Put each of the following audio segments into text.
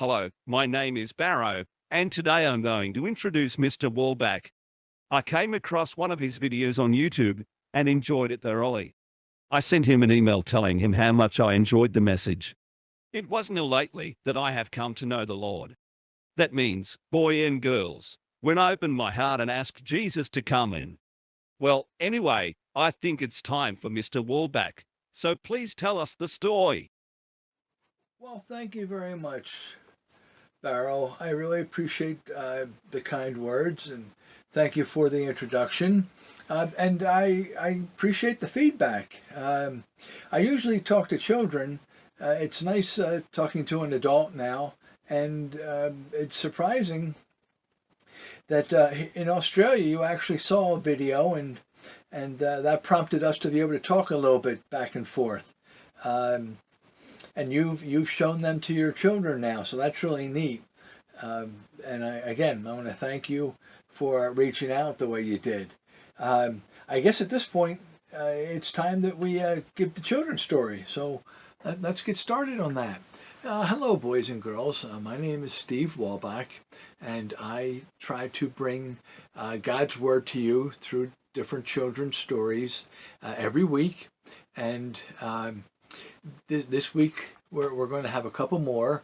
Hello, my name is Barrow, and today I'm going to introduce Mr. Wolbach. I came across one of his videos on YouTube and enjoyed it thoroughly. I sent him an email telling him how much I enjoyed the message. It wasn't lately that I have come to know the Lord. That means, boy and girls, when I opened my heart and asked Jesus to come in. Well, anyway, I think it's time for Mr. Wolbach, so please tell us the story. Well, thank you very much, Barrow. I really appreciate the kind words and thank you for the introduction. And I appreciate the feedback. I usually talk to children. It's nice talking to an adult now, and it's surprising that in Australia you actually saw a video, and that prompted us to be able to talk a little bit back and forth. And you've shown them to your children now, so that's really neat. And again, I want to thank you for reaching out the way you did. I guess at this point, it's time that we give the children's story. So let's get started on that. Hello, boys and girls. My name is Stevewolbach, and I try to bring God's Word to you through different children's stories every week. And this week we're going to have a couple more.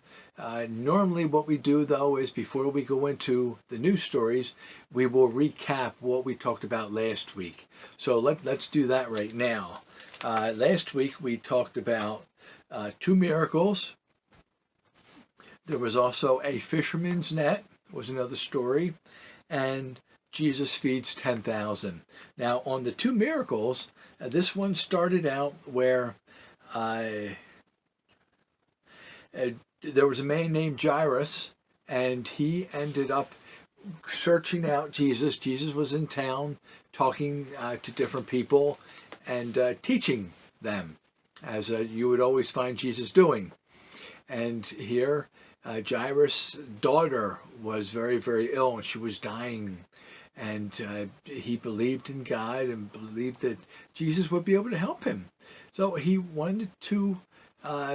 Normally what we do, though, is before we go into the new stories, we will recap what we talked about last week. So let's do that right now. Last week we talked about two miracles. There was also a fisherman's net, was another story, and Jesus feeds 10,000. Now, on the two miracles, this one started out where there was a man named Jairus, and he ended up searching out Jesus. Jesus was in town talking to different people and teaching them, as you would always find Jesus doing. And here, Jairus' daughter was very, very ill, and she was dying. And he believed in God and believed that Jesus would be able to help him. So he wanted to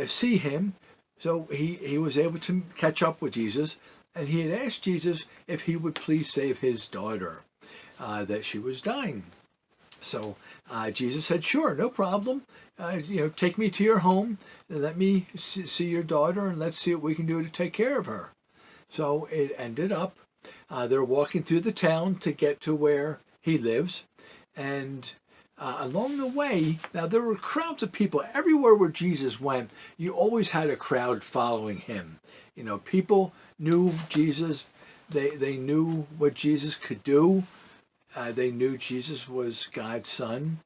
see him. So he was able to catch up with Jesus. And he had asked Jesus if he would please save his daughter, that she was dying. So Jesus said, sure, no problem. Take me to your home and let me see your daughter, and let's see what we can do to take care of her. So it ended up, they're walking through the town to get to where he lives. And along the way, now there were crowds of people. Everywhere where Jesus went, you always had a crowd following him. People knew Jesus. They knew what Jesus could do. They knew Jesus was God's son,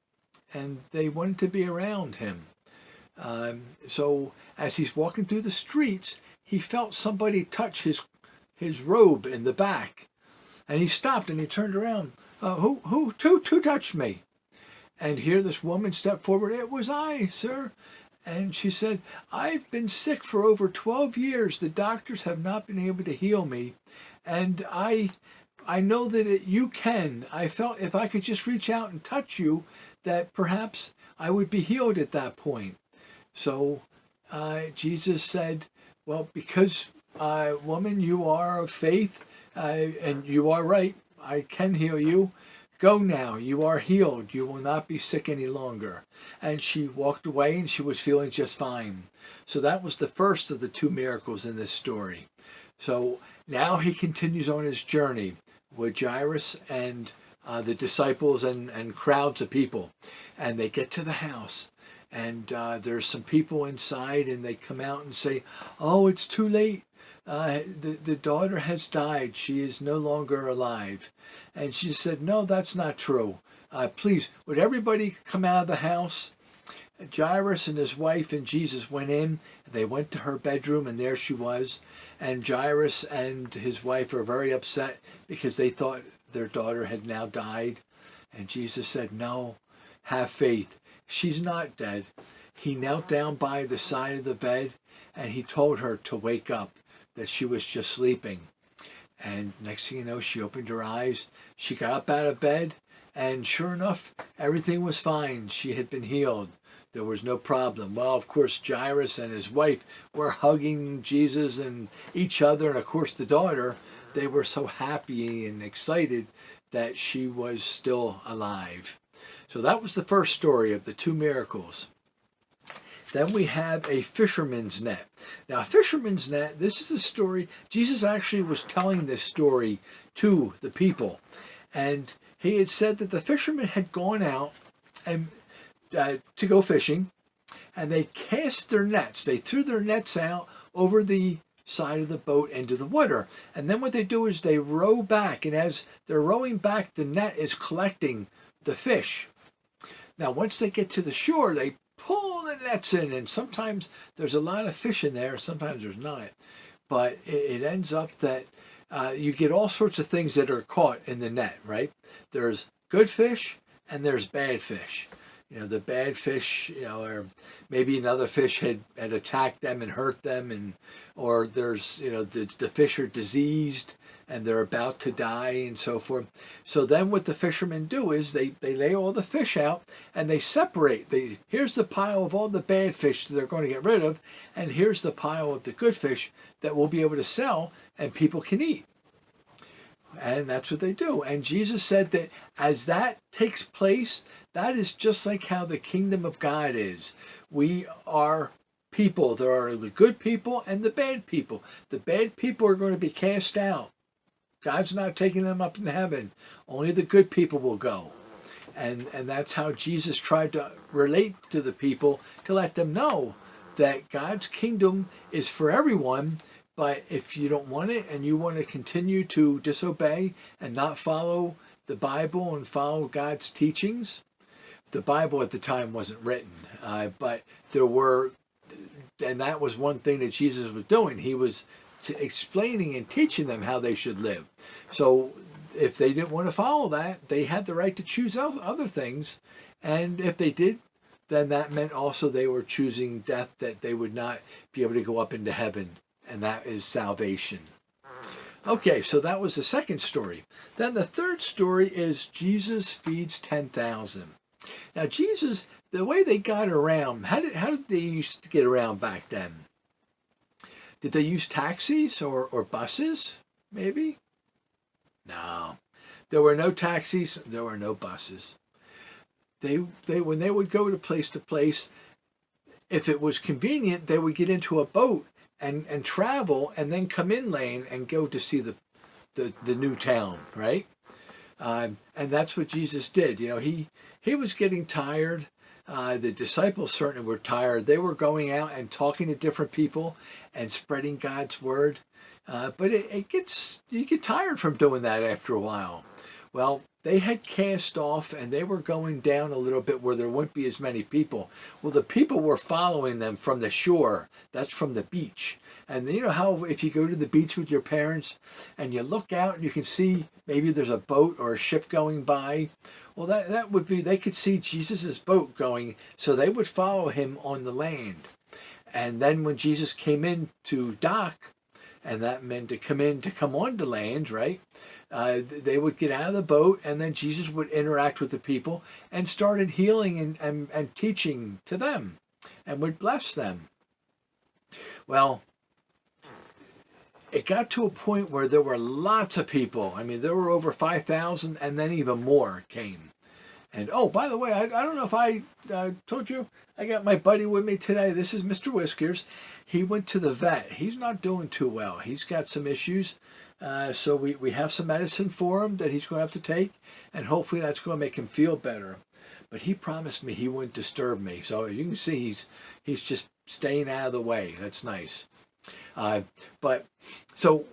and they wanted to be around him. So as he's walking through the streets, he felt somebody touch his robe in the back, and he stopped and he turned around. Who touched me? And here this woman stepped forward. It was I, sir. And she said, I've been sick for over 12 years. The doctors have not been able to heal me. And I know that you can. I felt if I could just reach out and touch you, that perhaps I would be healed at that point. So Jesus said, well, because, woman, you are of faith, and you are right. I can heal you. Go now, you are healed. You will not be sick any longer. And she walked away, and she was feeling just fine. So that was the first of the two miracles in this story. So now he continues on his journey with Jairus and the disciples and crowds of people. And they get to the house, and there's some people inside, and they come out and say, oh, it's too late. The daughter has died. She is no longer alive. And she said, no, that's not true. Please, would everybody come out of the house? Jairus and his wife and Jesus went in. They went to her bedroom, and there she was. And Jairus and his wife are very upset because they thought their daughter had now died. And Jesus said, no, have faith. She's not dead. He knelt down by the side of the bed, and he told her to wake up, that she was just sleeping. And next thing you know, she opened her eyes. She got up out of bed, and sure enough, everything was fine. She had been healed. There was no problem. Well, of course, Jairus and his wife were hugging Jesus and each other, and of course the daughter, they were so happy and excited that she was still alive. So that was the first story of the two miracles. Then we have a fisherman's net. Now, a fisherman's net, this is a story, Jesus actually was telling this story to the people. And he had said that the fishermen had gone out and to go fishing, and they cast their nets. They threw their nets out over the side of the boat into the water. And then what they do is they row back, and as they're rowing back, the net is collecting the fish. Now, once they get to the shore, they pull the nets in, and sometimes there's a lot of fish in there, sometimes there's not. But it ends up that you get all sorts of things that are caught in the net, right? There's good fish and there's bad fish. You know, the bad fish, you know, or maybe another fish had attacked them and hurt them, and or there's, you know, the fish are diseased and they're about to die and so forth. So then what the fishermen do is they lay all the fish out and they separate. Here's the pile of all the bad fish that they're going to get rid of, and here's the pile of the good fish that we'll be able to sell and people can eat. And that's what they do. And Jesus said that as that takes place, that is just like how the kingdom of God is. We are people. There are the good people and the bad people. The bad people are going to be cast out. God's not taking them up in heaven. Only the good people will go. And that's how Jesus tried to relate to the people, to let them know that God's kingdom is for everyone. But if you don't want it and you want to continue to disobey and not follow the Bible and follow God's teachings, the Bible at the time wasn't written, but there were, and that was one thing that Jesus was doing. He was explaining and teaching them how they should live. So if they didn't want to follow that, they had the right to choose other things. And if they did, then that meant also they were choosing death, that they would not be able to go up into heaven. And that is salvation. Okay, so that was the second story. Then the third story is Jesus feeds 10,000. Now Jesus, the way they got around, how did they used to get around back then? Did they use taxis or buses, maybe? No. There were no taxis, there were no buses. They when they would go to place, if it was convenient, they would get into a boat and travel and then come inland and go to see the new town, right? And that's what Jesus did. You know, he was getting tired. The disciples certainly were tired. They were going out and talking to different people and spreading God's word. But you get tired from doing that after a while. Well, they had cast off and they were going down a little bit where there wouldn't be as many people. Well, the people were following them from the shore. That's from the beach. And you know how if you go to the beach with your parents and you look out and you can see maybe there's a boat or a ship going by? Well, that would be, they could see Jesus' boat going, so they would follow him on the land. And then when Jesus came in to dock, and that meant to come on to land, right? They would get out of the boat, and then Jesus would interact with the people and started healing and teaching to them and would bless them. Well, it got to a point where there were lots of people. I mean, there were over 5,000, and then even more came. And oh, by the way, I don't know if I told you, I got my buddy with me today. This is Mr. Whiskers. He went to the vet. He's not doing too well. He's got some issues. So we have some medicine for him that he's going to have to take, and hopefully that's going to make him feel better. But he promised me he wouldn't disturb me. So you can see he's just staying out of the way. That's nice. But so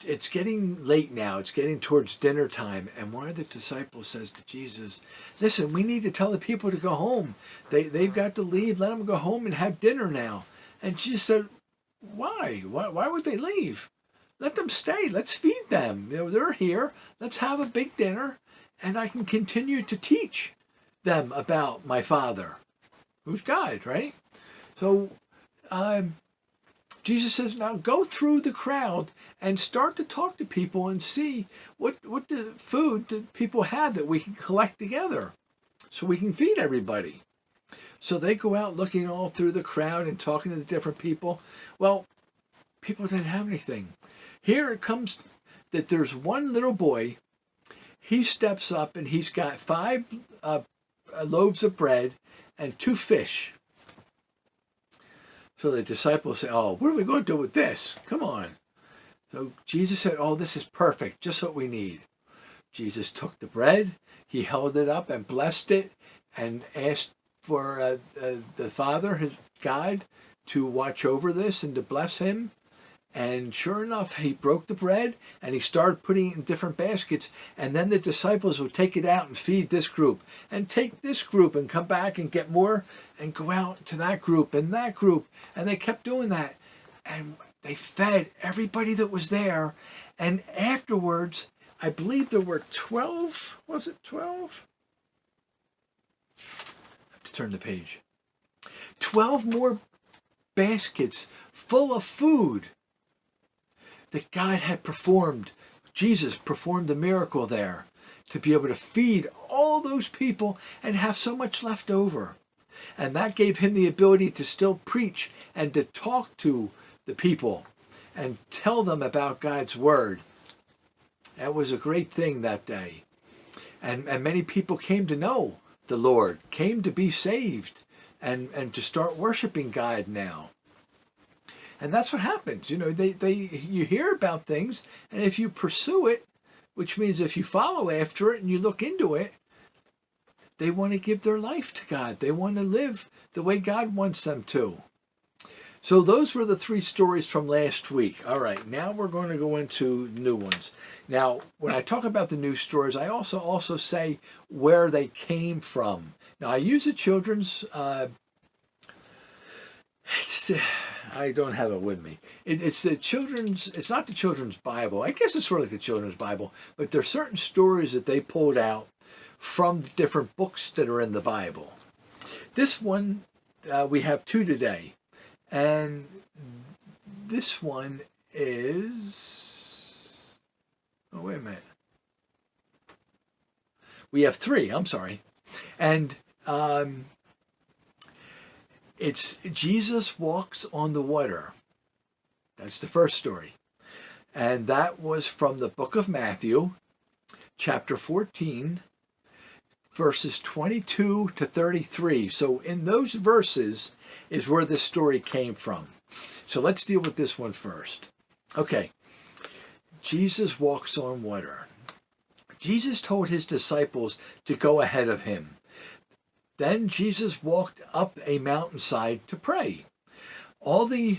it's getting late now. It's getting towards dinner time. And one of the disciples says to Jesus, listen, we need to tell the people to go home. They've got to leave. Let them go home and have dinner now. And Jesus said, why? Why would they leave? Let them stay. Let's feed them. You know, they're here. Let's have a big dinner. And I can continue to teach them about my Father, who's God, right? So Jesus says, now go through the crowd and start to talk to people and see what the food that people have that we can collect together so we can feed everybody. So they go out looking all through the crowd and talking to the different people. Well, people didn't have anything. Here it comes that there's one little boy. He steps up and he's got 5 loaves of bread and 2 fish. So the disciples say, oh, what are we going to do with this? Come on. So Jesus said, oh, this is perfect, just what we need. Jesus took the bread, he held it up and blessed it and asked for the Father, his God, to watch over this and to bless him. And sure enough, he broke the bread and he started putting it in different baskets. And then the disciples would take it out and feed this group and take this group and come back and get more and go out to that group and that group. And they kept doing that. And they fed everybody that was there. And afterwards, I believe there were 12. Was it 12? I have to turn the page. 12 more baskets full of food that God had performed. Jesus performed the miracle there to be able to feed all those people and have so much left over. And that gave him the ability to still preach and to talk to the people and tell them about God's word. That was a great thing that day. And many people came to know the Lord, came to be saved and to start worshiping God now. And that's what happens. You know, you hear about things, and if you pursue it, which means if you follow after it and you look into it, they want to give their life to God. They want to live the way God wants them to. So those were the 3 stories from last week. All right, now we're going to go into new ones. Now, when I talk about the new stories, I also say where they came from. Now, I use a children's I don't have it with me. It's not the children's Bible. I guess it's sort of like the children's Bible, but there's certain stories that they pulled out from the different books that are in the Bible. This one, we have 2 today. And this one is, oh, wait a minute. We have 3, I'm sorry. And it's Jesus walks on the water. That's the first story. And that was from the book of Matthew, chapter 14, verses 22 to 33. So in those verses is where this story came from. So let's deal with this one first. Okay. Jesus walks on water. Jesus told his disciples to go ahead of him. Then Jesus walked up a mountainside to pray. All the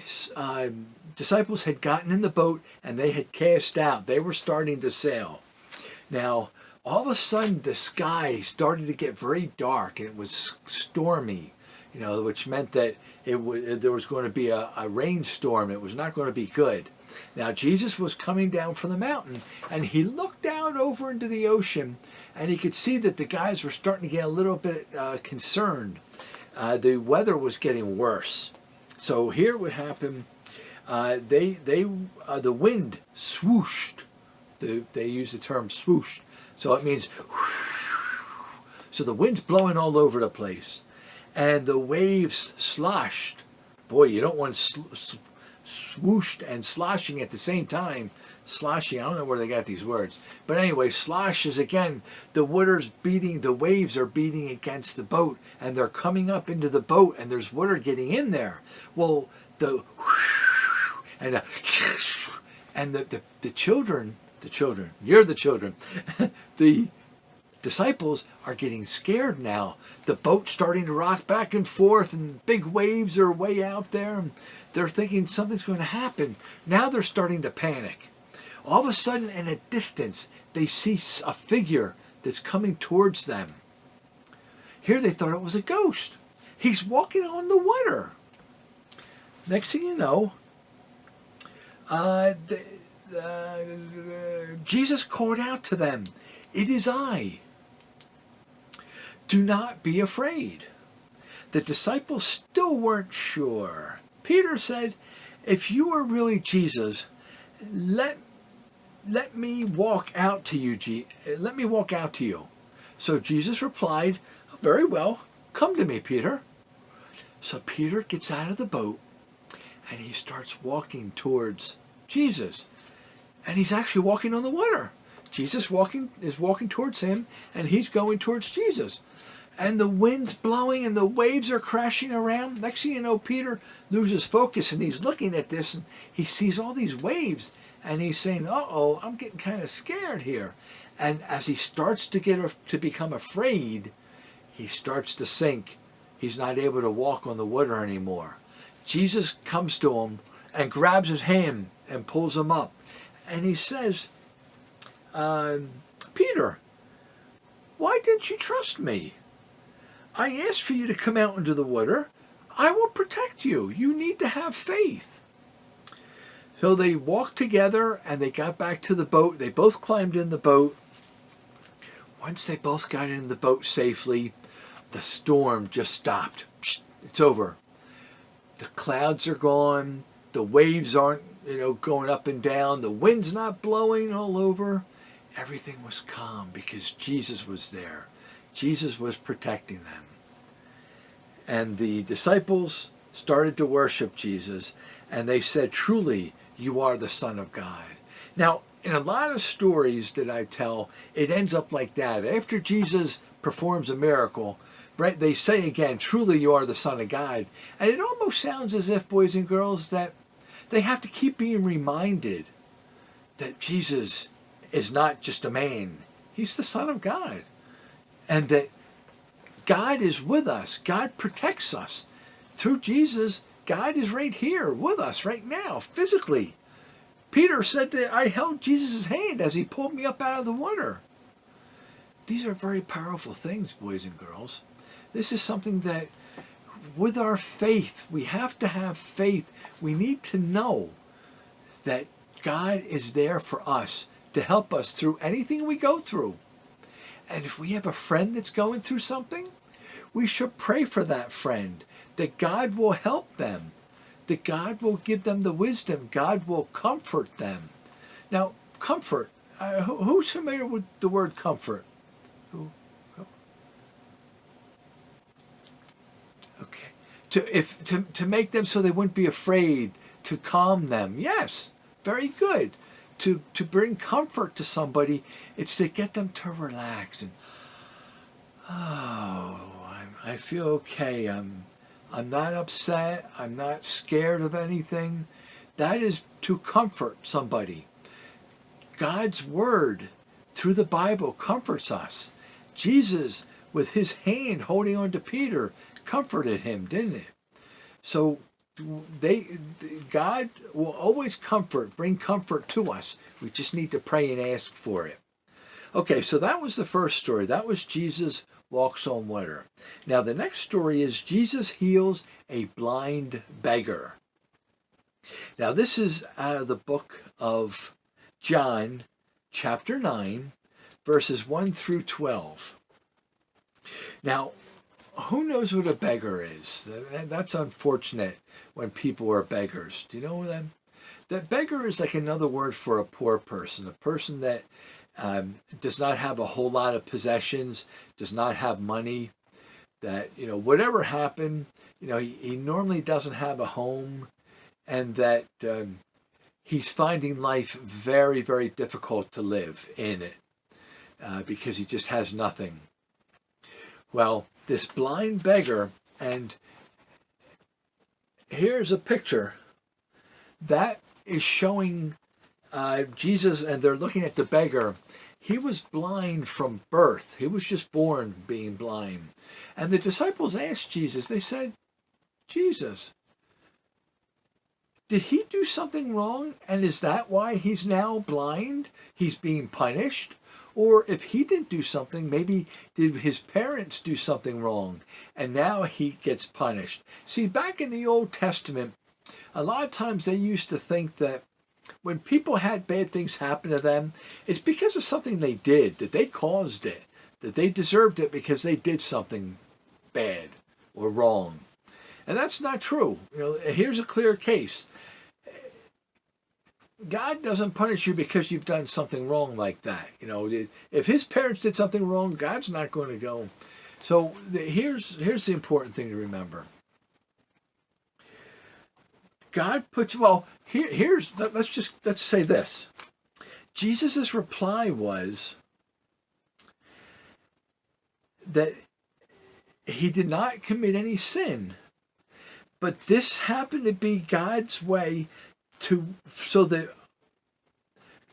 disciples had gotten in the boat and they had cast out. They were starting to sail. Now, all of a sudden, the sky started to get very dark and it was stormy, which meant that there was going to be a rainstorm. It was not going to be good. Now, Jesus was coming down from the mountain and he looked down over into the ocean and he could see that the guys were starting to get a little bit concerned. The weather was getting worse. So here what happened, the wind swooshed. They use the term swooshed. So it means, so the wind's blowing all over the place. And the waves sloshed. Boy, you don't want swooshed and sloshing at the same time. Sloshing, I don't know where they got these words. But anyway, slosh is again, the waves are beating against the boat. And they're coming up into the boat and there's water getting in there. Well, the children, you're the children. The disciples are getting scared now. The boat's starting to rock back and forth and big waves are way out there. And they're thinking something's going to happen. Now they're starting to panic. All of a sudden, in a distance, they see a figure that's coming towards them. Here they thought it was a ghost. He's walking on the water. Next thing you know, Jesus called out to them, "It is I. Do not be afraid." The disciples still weren't sure. Peter said, "If you are really Jesus, let me walk out to you. Let me walk out to you." So Jesus replied, "Very well. Come to me, Peter." So Peter gets out of the boat and he starts walking towards Jesus. And he's actually walking on the water. Jesus is walking towards him, and he's going towards Jesus. And the wind's blowing and the waves are crashing around. Next thing you know, Peter loses focus and he's looking at this and he sees all these waves and he's saying, uh-oh, I'm getting kind of scared here. And as he starts to become afraid, he starts to sink. He's not able to walk on the water anymore. Jesus comes to him and grabs his hand and pulls him up. And he says, Peter, why didn't you trust me? I asked for you to come out into the water. I will protect you. You need to have faith. So they walked together and they got back to the boat. They both climbed in the boat. Once they both got in the boat safely, the storm just stopped. It's over. The clouds are gone. The waves aren't, going up and down. The wind's not blowing all over. Everything was calm because Jesus was there. Jesus was protecting them. And the disciples started to worship Jesus, and they said, truly, you are the Son of God. Now, in a lot of stories that I tell, it ends up like that. After Jesus performs a miracle, right, they say again, truly, you are the Son of God. And it almost sounds as if, boys and girls, that they have to keep being reminded that Jesus is not just a man. He's the Son of God. And that God is with us. God protects us. Through Jesus, God is right here with us right now, physically. Peter said that I held Jesus' hand as he pulled me up out of the water. These are very powerful things, boys and girls. This is something that, with our faith, we have to have faith. We need to know that God is there for us to help us through anything we go through. And if we have a friend that's going through something, we should pray for that friend, that God will help them, that God will give them the wisdom, God will comfort them. Now, comfort, who's familiar with the word comfort? Who? Okay. To make them so they wouldn't be afraid, to calm them. Yes, very good. To bring comfort to somebody, it's to get them to relax and, I feel okay. I'm not upset. I'm not scared of anything. That is to comfort somebody. God's word through the Bible comforts us. Jesus, with his hand holding on to Peter, comforted him, didn't it? So God will always bring comfort to us. We just need to pray and ask for it. Okay, so that was the first story. That was Jesus walks on water. Now the next story is Jesus heals a blind beggar. Now this is out of the book of John, chapter 9, verses 1 through 12. Now, who knows what a beggar is? That's unfortunate when people are beggars. Do you know them? That beggar is like another word for a poor person, a person that does not have a whole lot of possessions, does not have money, that, whatever happened, he normally doesn't have a home, and that he's finding life very, very difficult to live in it because he just has nothing. Well, this blind beggar, and here's a picture that is showing Jesus, and they're looking at the beggar. He was blind from birth. He was just born being blind. And the disciples asked Jesus, they said, Jesus, did he do something wrong? And is that why he's now blind? He's being punished? Or if he didn't do something, maybe did his parents do something wrong and now he gets punished? See, back in the Old Testament, a lot of times they used to think that when people had bad things happen to them, it's because of something they did, that they caused it, that they deserved it because they did something bad or wrong. And that's not true. Here's a clear case. God doesn't punish you because you've done something wrong like that. If his parents did something wrong, God's not going to go. So here's the important thing to remember. God puts, let's say this. Jesus' reply was that he did not commit any sin, but this happened to be God's way so that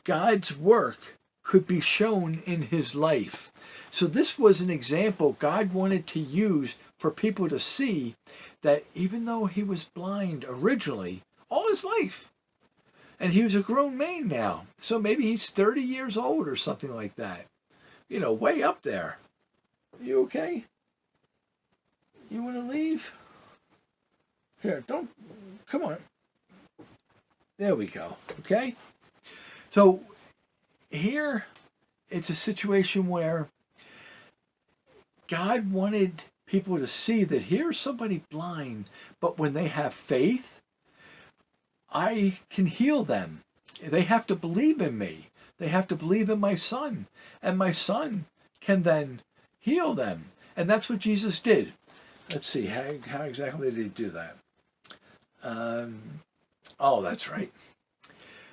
God's work could be shown in his life. So this was an example God wanted to use for people to see that even though he was blind originally, all his life, and he was a grown man now, so maybe he's 30 years old or something like that, way up there. You okay? You want to leave? Here, come on. There we go, okay? So here, it's a situation where God wanted people to see that here's somebody blind, but when they have faith, I can heal them. They have to believe in me. They have to believe in my son, and my son can then heal them. And that's what Jesus did. Let's see, how exactly did he do that? That's right.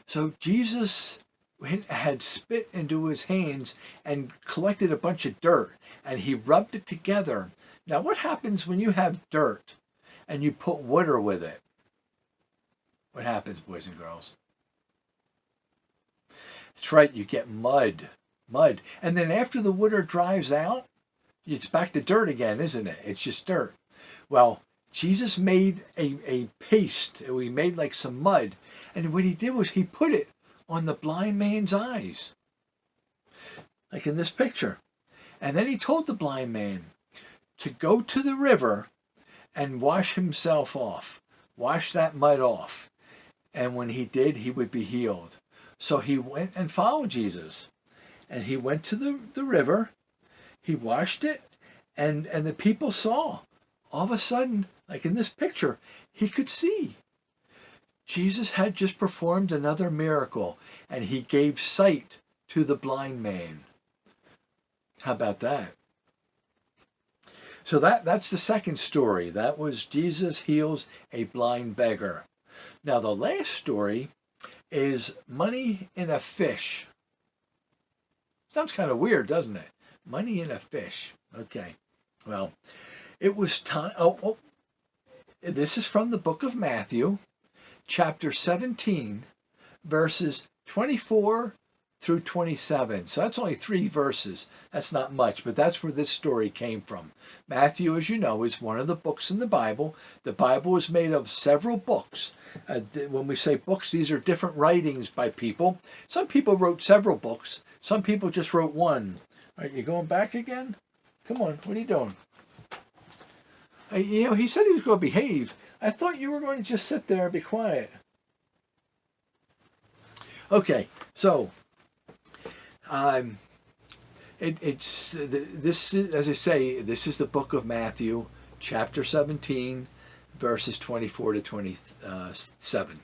So Jesus had spit into his hands and collected a bunch of dirt, and he rubbed it together. Now, what happens when you have dirt and you put water with it? What happens, boys and girls? That's right, you get mud. And then after the water dries out, it's back to dirt again, isn't it? It's just dirt. Well, Jesus made a paste. He made like some mud. And what he did was he put it on the blind man's eyes, like in this picture. And then he told the blind man to go to the river and wash himself off, wash that mud off. And when he did, he would be healed. So he went and followed Jesus. And he went to the river, he washed it, and the people saw. All of a sudden, like in this picture, he could see. Jesus had just performed another miracle, and he gave sight to the blind man. How about that? So that's the second story. That was Jesus heals a blind beggar. Now the last story is money in a fish. Sounds kind of weird, doesn't it? Money in a fish. Okay. Well, it was time. This is from the book of Matthew, chapter 17, verses 24 through 27. So that's only 3 verses. That's not much, but that's where this story came from. Matthew, as you know, is one of the books in the Bible. The Bible is made of several books. When we say books, these are different writings by people. Some people wrote several books. Some people just wrote one. All right, you going back again? Come on, what are you doing? He said he was going to behave. I thought you were going to just sit there and be quiet. Okay, so this is, as I say, this is the book of Matthew, chapter 17, verses 24 to 27.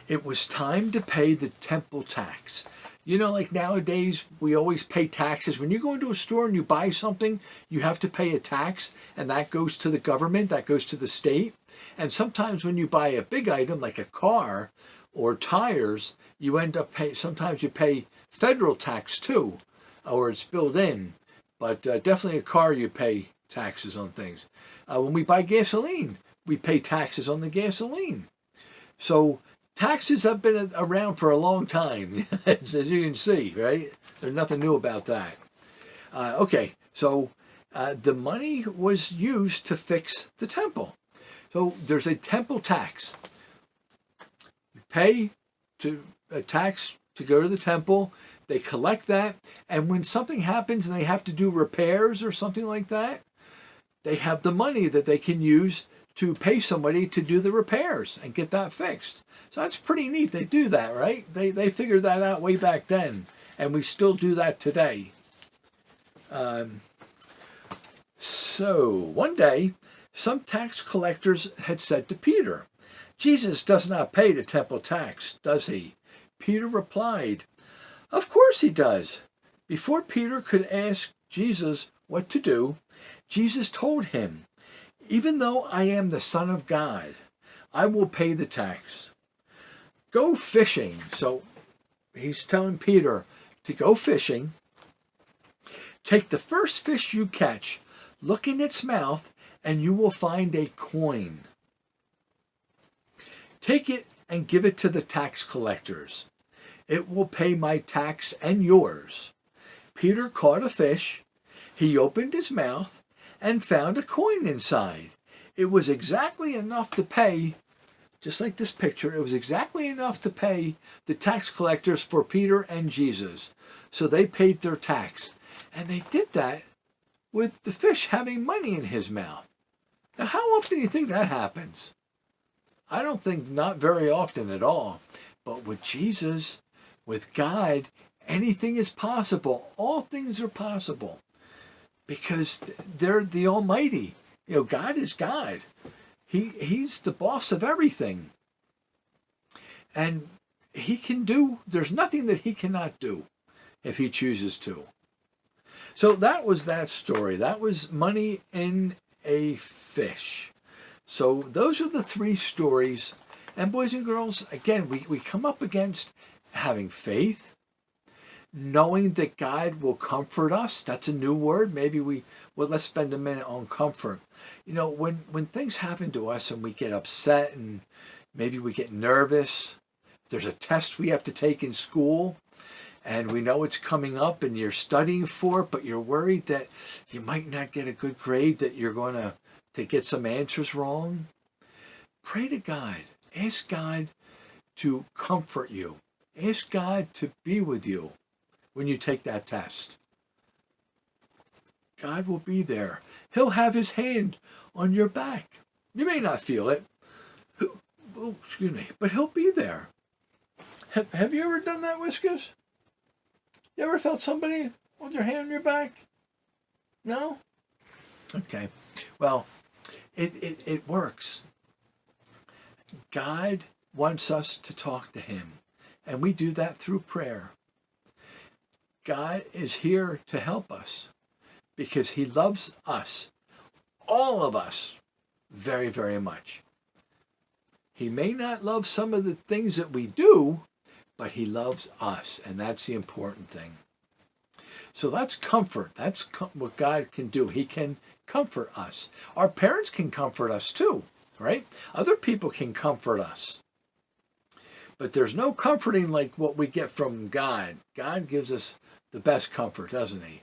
It was time to pay the temple tax. Like nowadays, we always pay taxes. When you go into a store and you buy something, you have to pay a tax, and that goes to the government, that goes to the state. And sometimes when you buy a big item like a car or tires, you end up sometimes you pay federal tax too, or it's built in. But definitely a car, you pay taxes on things. When we buy gasoline, we pay taxes on the gasoline. So taxes have been around for a long time, as you can see, right? There's nothing new about that. Okay, so the money was used to fix the temple. So there's a temple tax. You pay a tax to go to the temple. They collect that, and when something happens and they have to do repairs or something like that, they have the money that they can use to pay somebody to do the repairs and get that fixed. So that's pretty neat. They do that, right? They figured that out way back then, and we still do that today. So one day, some tax collectors had said to Peter, "Jesus does not pay the temple tax, does he?" Peter replied, "Of course he does." Before Peter could ask Jesus what to do, Jesus told him, "Even though I am the Son of God, I will pay the tax. Go fishing. So he's telling Peter to go fishing. Take the first fish you catch, look in its mouth, and you will find a coin. Take it and give it to the tax collectors. It will pay my tax and yours. Peter caught a fish. He opened his mouth and found a coin inside. It was exactly enough to pay, just like this picture, it was exactly enough to pay the tax collectors for Peter and Jesus. So they paid their tax. And they did that with the fish having money in his mouth. Now, how often do you think that happens? I don't think not very often at all. But with Jesus, with God, anything is possible. All things are possible because they're the Almighty. You know, God is God. He's the boss of everything. And he can do, there's nothing that he cannot do if he chooses to. So that was that story. That was money in a fish. So those are the three stories. And boys and girls, again, we come up against having faith, knowing that God will comfort us. That's a new word. Maybe let's spend a minute on comfort. You know, when things happen to us and we get upset and maybe we get nervous, there's a test we have to take in school and we know it's coming up and you're studying for it, but you're worried that you might not get a good grade, that you're going to get some answers wrong. Pray to God. Ask God to comfort you. Ask God to be with you when you take that test. God will be there. He'll have his hand on your back. You may not feel it. Oh, excuse me. But he'll be there. Have you ever done that, Whiskers? You ever felt somebody with their hand on your back? No? Okay. Well, it works. God wants us to talk to him. And we do that through prayer. God is here to help us because he loves us, all of us, very, very much. He may not love some of the things that we do, but he loves us, and that's the important thing. So that's comfort. That's what God can do. He can comfort us. Our parents can comfort us too, right? Other people can comfort us. But there's no comforting like what we get from God. God gives us the best comfort, doesn't he?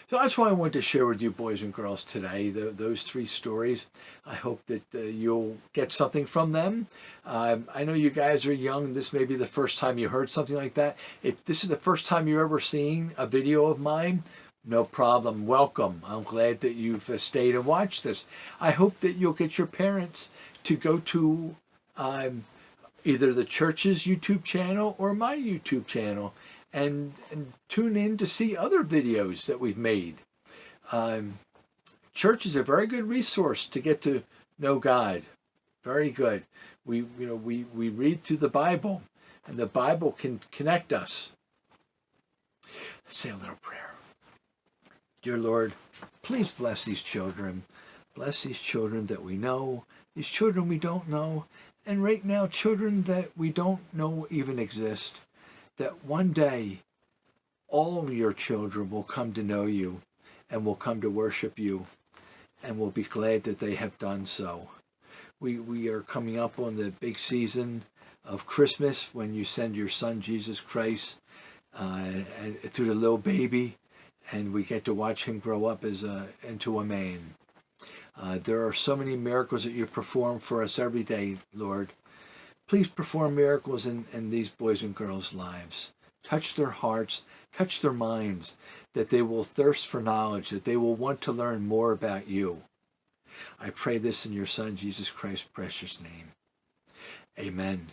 So that's why I wanted to share with you, boys and girls, today, those three stories. I hope that you'll get something from them. I know you guys are young. This may be the first time you heard something like that. If this is the first time you're ever seeing a video of mine, no problem. Welcome. I'm glad that you've stayed and watched this. I hope that you'll get your parents to go to either the church's YouTube channel or my YouTube channel and tune in to see other videos that we've made. Church is a very good resource to get to know God. Very good. We read through the Bible, and the Bible can connect us. Let's say a little prayer. Dear Lord, please bless these children. Bless these children that we know, these children we don't know, and right now children that we don't know even exist. That one day all of your children will come to know you and will come to worship you and will be glad that they have done so. We are coming up on the big season of Christmas when you send your son Jesus Christ through the little baby, and we get to watch him grow up into a man. There are so many miracles that you perform for us every day, Lord. Please perform miracles in these boys and girls' lives. Touch their hearts, touch their minds, that they will thirst for knowledge, that they will want to learn more about you. I pray this in your Son, Jesus Christ's precious name. Amen.